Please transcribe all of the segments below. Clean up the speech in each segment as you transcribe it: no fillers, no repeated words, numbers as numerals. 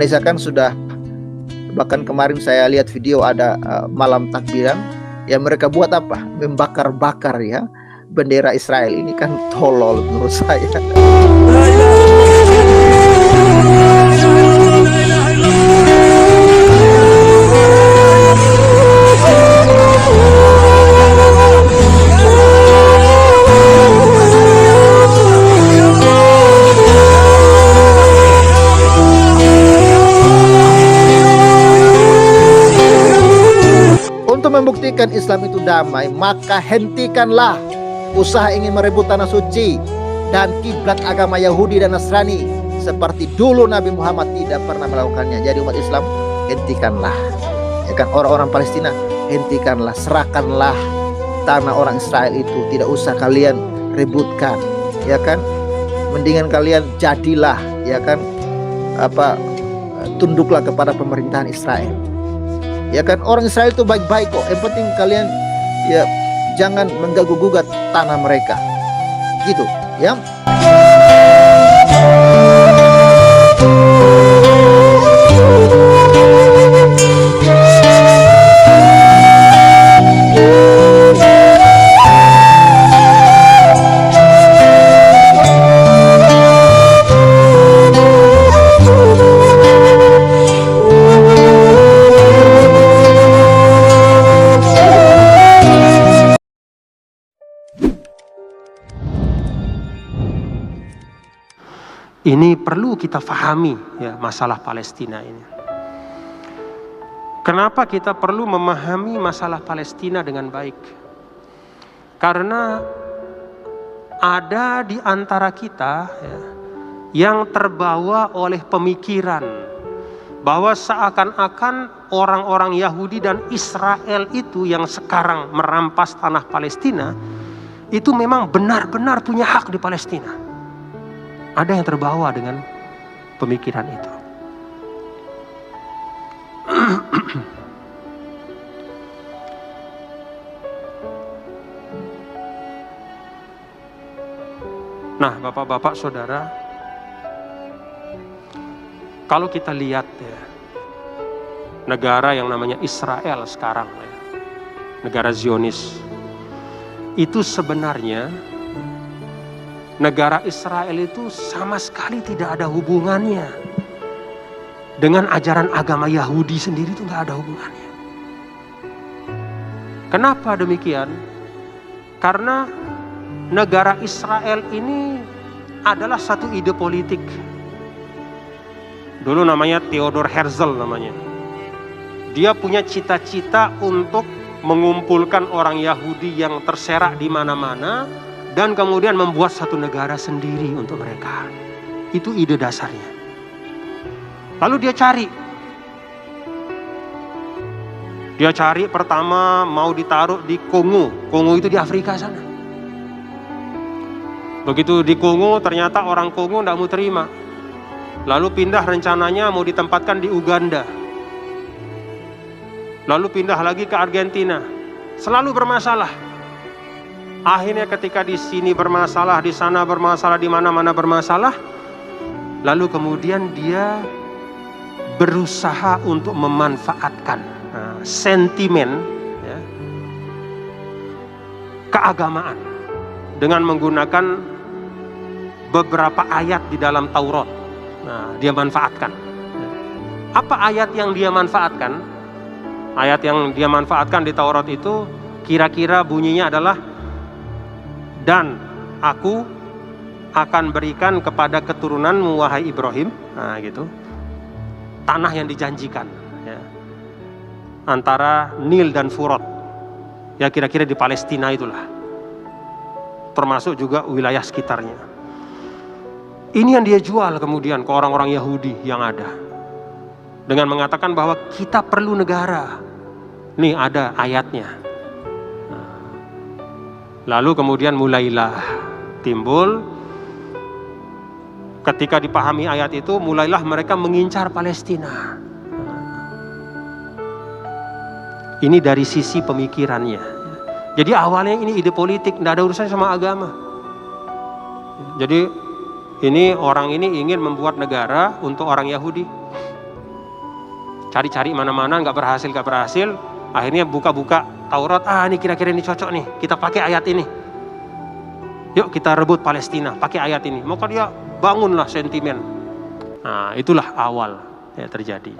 Indonesia kan sudah, bahkan kemarin saya lihat video ada malam takbiran, ya mereka buat apa? Membakar-bakar ya bendera Israel. Ini kan tolol menurut saya. Untuk membuktikan Islam itu damai, maka hentikanlah usaha ingin merebut tanah suci dan kiblat agama Yahudi dan Nasrani seperti dulu Nabi Muhammad tidak pernah melakukannya. Jadi umat Islam, hentikanlah, ya kan, orang-orang Palestina, hentikanlah, serahkanlah tanah orang Israel itu, tidak usah kalian rebutkan, ya kan. Mendingan kalian jadilah, ya kan, tunduklah kepada pemerintahan Israel. Ya kan, orang Israel itu baik-baik kok. Yang penting kalian ya jangan mengganggu gugat tanah mereka. Gitu, ya. Ini perlu kita pahami ya, masalah Palestina ini. Kenapa kita perlu memahami masalah Palestina dengan baik? Karena ada di antara kita ya, yang terbawa oleh pemikiran bahwa seakan-akan orang-orang Yahudi dan Israel itu yang sekarang merampas tanah Palestina itu memang benar-benar punya hak di Palestina. Ada yang terbawa dengan pemikiran itu. Nah, bapak-bapak, saudara, kalau kita lihat ya, negara yang namanya Israel sekarang, ya, negara Zionis, itu sebenarnya negara Israel itu sama sekali tidak ada hubungannya dengan ajaran agama Yahudi sendiri, itu nggak ada hubungannya. Kenapa demikian? Karena negara Israel ini adalah satu ide politik. Dulu namanya Theodor Herzl namanya. Dia punya cita-cita untuk mengumpulkan orang Yahudi yang terserak di mana-mana dan kemudian membuat satu negara sendiri untuk mereka. Itu ide dasarnya. Lalu dia cari pertama mau ditaruh di Kongo. Kongo itu di Afrika sana. Begitu di Kongo ternyata orang Kongo tidak mau terima. Lalu pindah, rencananya mau ditempatkan di Uganda. Lalu pindah lagi ke Argentina. Selalu bermasalah. Akhirnya ketika di sini bermasalah, di sana bermasalah, di mana-mana bermasalah, lalu kemudian dia berusaha untuk memanfaatkan sentimen ya, keagamaan dengan menggunakan beberapa ayat di dalam Taurat. Nah, dia manfaatkan. Apa ayat yang dia manfaatkan? Ayat yang dia manfaatkan di Taurat itu kira-kira bunyinya adalah, dan aku akan berikan kepada keturunanmu wahai Ibrahim, nah gitu, tanah yang dijanjikan ya, antara Nil dan Furat, ya kira-kira di Palestina itulah, termasuk juga wilayah sekitarnya. Ini yang dia jual kemudian ke orang-orang Yahudi yang ada, dengan mengatakan bahwa kita perlu negara. Nih ada ayatnya. Lalu kemudian mulailah timbul, ketika dipahami ayat itu, mulailah mereka mengincar Palestina. Ini dari sisi pemikirannya. Jadi awalnya ini ide politik, tidak ada urusannya sama agama. Jadi ini orang ini ingin membuat negara untuk orang Yahudi. Cari-cari mana-mana nggak berhasil. Akhirnya buka-buka Taurat, ini kira-kira ini cocok nih, kita pakai ayat ini. Yuk kita rebut Palestina, pakai ayat ini. Maka dia bangunlah sentimen. Nah, itulah awal ya terjadi.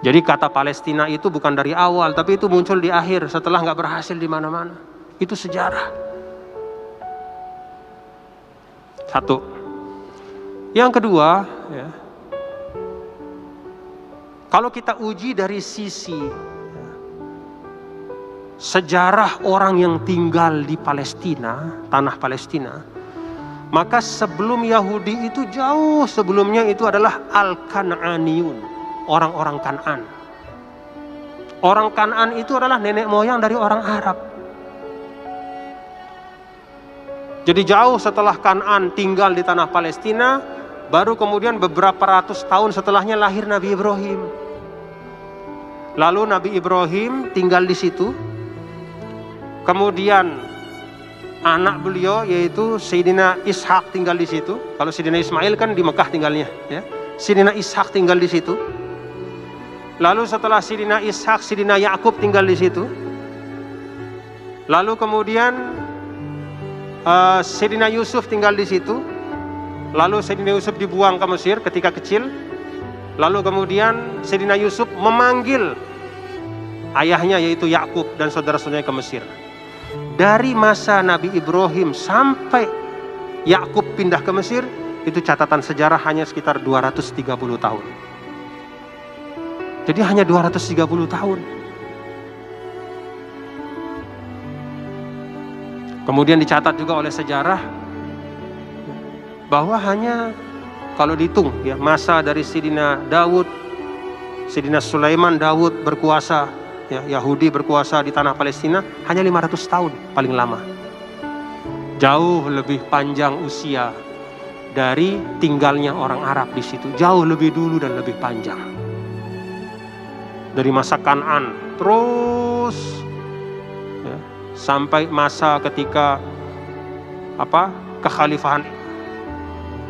Jadi kata Palestina itu bukan dari awal, tapi itu muncul di akhir setelah nggak berhasil di mana-mana. Itu sejarah. Satu. Yang kedua, ya, kalau kita uji dari sisi sejarah orang yang tinggal di Palestina, tanah Palestina, maka sebelum Yahudi itu jauh sebelumnya itu adalah Al-Kan'aniyun, orang-orang Kan'an. Orang Kan'an itu adalah nenek moyang dari orang Arab. Jadi jauh setelah Kan'an tinggal di tanah Palestina, baru kemudian beberapa ratus tahun setelahnya lahir Nabi Ibrahim. Lalu Nabi Ibrahim tinggal di situ. Kemudian anak beliau yaitu Sayyidina Ishak tinggal di situ. Kalau Sayyidina Ismail kan di Mekah tinggalnya, ya. Sayyidina Ishak tinggal di situ. Lalu setelah Sayyidina Ishak, Sayyidina Yakub tinggal di situ. Lalu kemudian Sayyidina Yusuf tinggal di situ. Lalu Sayyidina Yusuf dibuang ke Mesir ketika kecil. Lalu kemudian Sayyidina Yusuf memanggil ayahnya yaitu Yakub dan saudara-saudaranya ke Mesir. Dari masa Nabi Ibrahim sampai Yakub pindah ke Mesir, itu catatan sejarah hanya sekitar 230 tahun. Jadi hanya 230 tahun. Kemudian dicatat juga oleh sejarah bahwa hanya kalau dihitung ya masa dari Sayyidina Daud, Sayyidina Sulaiman, Daud berkuasa, ya, Yahudi berkuasa di tanah Palestina hanya 500 tahun paling lama. Jauh lebih panjang usia dari tinggalnya orang Arab di situ. Jauh lebih dulu dan lebih panjang. Dari masa Kan'an terus ya, sampai masa ketika kekhalifahan,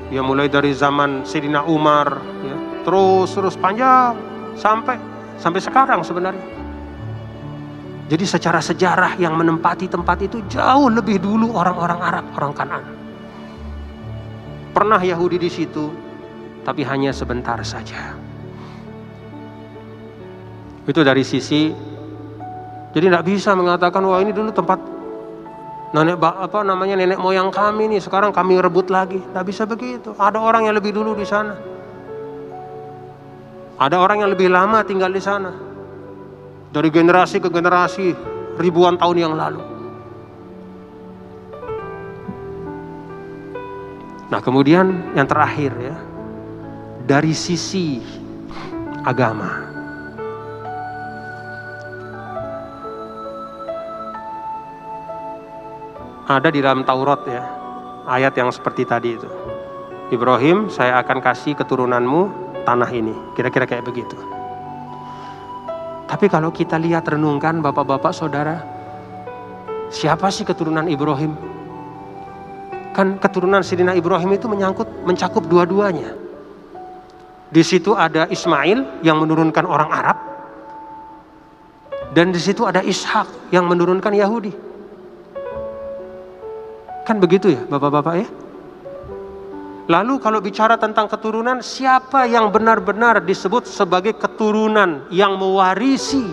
ya mulai dari zaman Sayyidina Umar, ya, terus panjang sampai sekarang sebenarnya. Jadi secara sejarah yang menempati tempat itu jauh lebih dulu orang-orang Arab, orang Kan'an. Pernah Yahudi di situ, tapi hanya sebentar saja. Itu dari sisi, jadi tidak bisa mengatakan wah ini dulu tempat nenek moyang kami nih, sekarang kami rebut lagi. Tidak bisa begitu. Ada orang yang lebih dulu di sana. Ada orang yang lebih lama tinggal di sana. Dari generasi ke generasi ribuan tahun yang lalu. Nah, kemudian yang terakhir ya, dari sisi agama. Ada di dalam Taurat ya, ayat yang seperti tadi itu. Ibrahim, saya akan kasih keturunanmu tanah ini. Kira-kira kayak begitu. Tapi kalau kita lihat renungkan bapak-bapak saudara, siapa sih keturunan Ibrahim? Kan keturunan Sayyidina Ibrahim itu mencakup dua-duanya. Di situ ada Ismail yang menurunkan orang Arab. Dan di situ ada Ishak yang menurunkan Yahudi. Kan begitu ya bapak-bapak ya. Lalu kalau bicara tentang keturunan, siapa yang benar-benar disebut sebagai keturunan yang mewarisi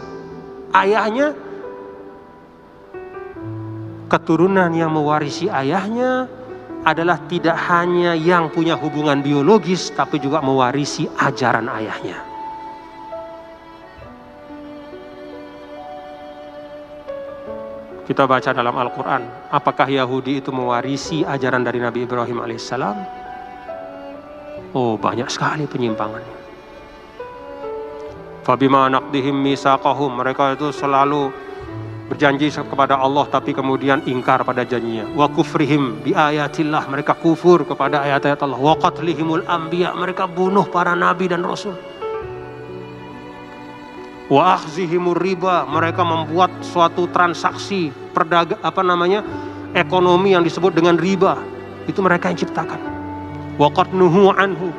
ayahnya? Keturunan yang mewarisi ayahnya adalah tidak hanya yang punya hubungan biologis, tapi juga mewarisi ajaran ayahnya. Kita baca dalam Al-Quran, apakah Yahudi itu mewarisi ajaran dari Nabi Ibrahim alaihissalam? Oh, banyak sekali penyimpangannya. Fabima naqdihim mitsaqahum, mereka itu selalu berjanji kepada Allah tapi kemudian ingkar pada janjinya. Wa kufrihim bi ayatillah, mereka kufur kepada ayat-ayat Allah. Wa qatlihimul anbiya, mereka bunuh para nabi dan rasul. Wa akhzihimur riba, mereka membuat suatu transaksi ekonomi yang disebut dengan riba. Itu mereka yang ciptakan. Wa qad nuhu anhu,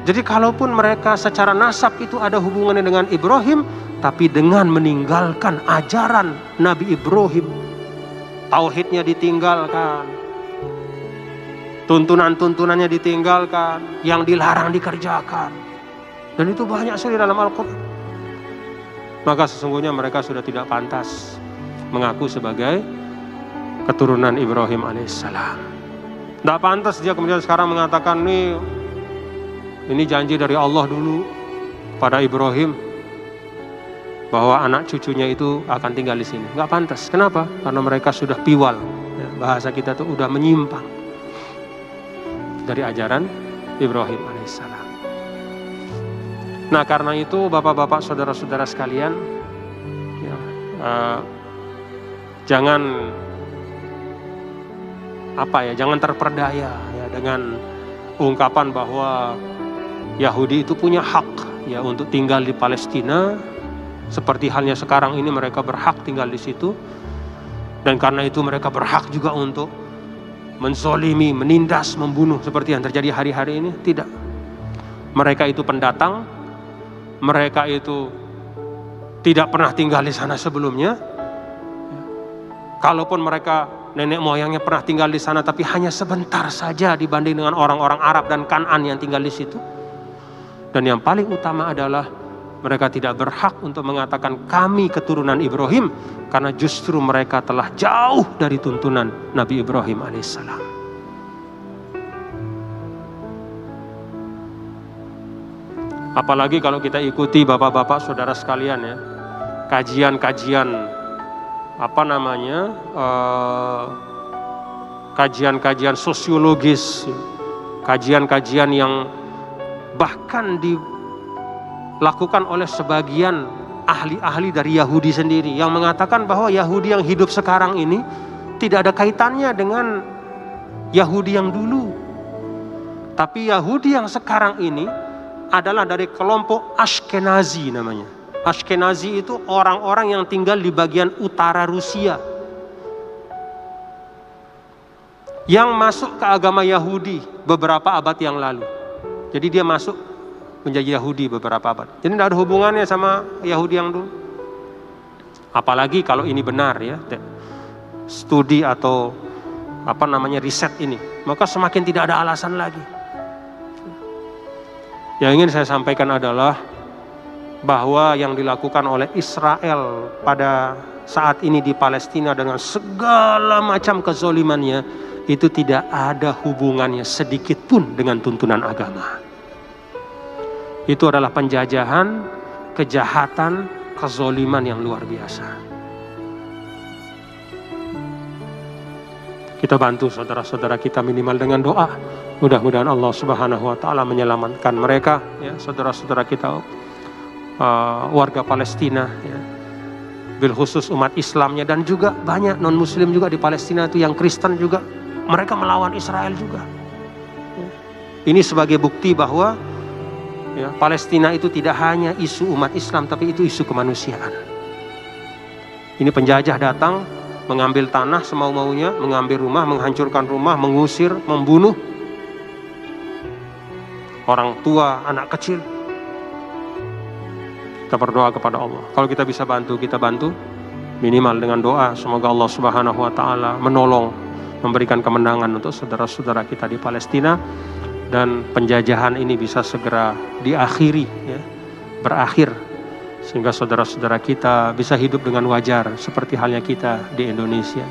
Jadi kalaupun mereka secara nasab itu ada hubungannya dengan Ibrahim, tapi dengan meninggalkan ajaran Nabi Ibrahim, tauhidnya ditinggalkan, tuntunan-tuntunannya ditinggalkan, yang dilarang dikerjakan. Dan itu banyak sekali dalam Al-Quran. Maka sesungguhnya mereka sudah tidak pantas mengaku sebagai keturunan Ibrahim alaihissalam. Tidak pantas dia kemudian sekarang mengatakan ini janji dari Allah dulu pada Ibrahim bahwa anak cucunya itu akan tinggal di sini. Nggak pantas. Kenapa? Karena mereka sudah piwal. Ya, bahasa kita tuh udah menyimpang dari ajaran Ibrahim alaihissalam. Nah, karena itu bapak-bapak, saudara-saudara sekalian, ya, jangan terperdaya ya dengan ungkapan bahwa Yahudi itu punya hak ya untuk tinggal di Palestina, seperti halnya sekarang ini mereka berhak tinggal di situ, dan karena itu mereka berhak juga untuk menzolimi, menindas, membunuh seperti yang terjadi hari-hari ini. Tidak, mereka itu pendatang, mereka itu tidak pernah tinggal di sana sebelumnya. Kalaupun mereka nenek moyangnya pernah tinggal di sana, tapi hanya sebentar saja dibanding dengan orang-orang Arab dan Kan'an yang tinggal di situ. Dan yang paling utama adalah mereka tidak berhak untuk mengatakan kami keturunan Ibrahim, karena justru mereka telah jauh dari tuntunan Nabi Ibrahim alaihissalam. Apalagi kalau kita ikuti bapak-bapak saudara sekalian ya, kajian-kajian kajian-kajian sosiologis, kajian-kajian yang bahkan dilakukan oleh sebagian ahli-ahli dari Yahudi sendiri, yang mengatakan bahwa Yahudi yang hidup sekarang ini tidak ada kaitannya dengan Yahudi yang dulu, tapi Yahudi yang sekarang ini adalah dari kelompok Ashkenazi namanya. Ashkenazi itu orang-orang yang tinggal di bagian utara Rusia, yang masuk ke agama Yahudi beberapa abad yang lalu. Jadi dia masuk menjadi Yahudi beberapa abad. Jadi tidak ada hubungannya sama Yahudi yang dulu. Apalagi kalau ini benar ya, studi atau riset ini, maka semakin tidak ada alasan lagi. Yang ingin saya sampaikan adalah bahwa yang dilakukan oleh Israel pada saat ini di Palestina dengan segala macam kezolimannya, itu tidak ada hubungannya sedikit pun dengan tuntunan agama. Itu adalah penjajahan, kejahatan, kezoliman yang luar biasa. Kita bantu saudara-saudara kita minimal dengan doa. Mudah-mudahan Allah Subhanahu wa taala menyelamatkan mereka ya, saudara-saudara kita warga Palestina ya, bil khusus umat Islamnya, dan juga banyak non muslim juga di Palestina itu yang Kristen juga, mereka melawan Israel juga ya. Ini sebagai bukti bahwa ya, Palestina itu tidak hanya isu umat Islam, tapi itu isu kemanusiaan. Ini penjajah datang mengambil tanah semau-maunya, mengambil rumah, menghancurkan rumah, mengusir, membunuh orang tua, anak kecil. Kita berdoa kepada Allah. Kalau kita bisa bantu, kita bantu. Minimal dengan doa. Semoga Allah Subhanahu wa taala menolong, memberikan kemenangan untuk saudara-saudara kita di Palestina, dan penjajahan ini bisa segera diakhiri ya, berakhir, sehingga saudara-saudara kita bisa hidup dengan wajar seperti halnya kita di Indonesia.